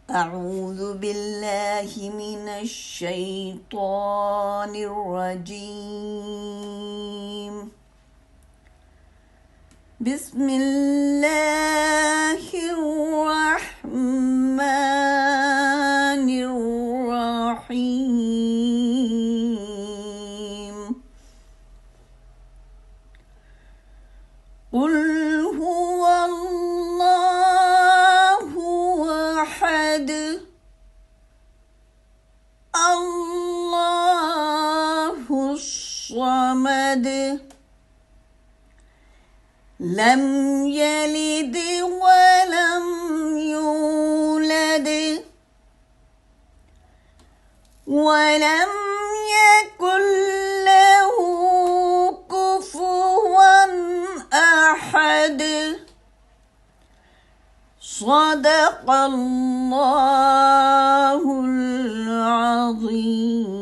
أعوذ بالله من الشيطان الرجيم. بسم الله الرحمن الرحيم. قل هو الله أحد الله الصمد لم يلد ولم يولد ولم يكن له كفوا أحد. صدق الله العظيم.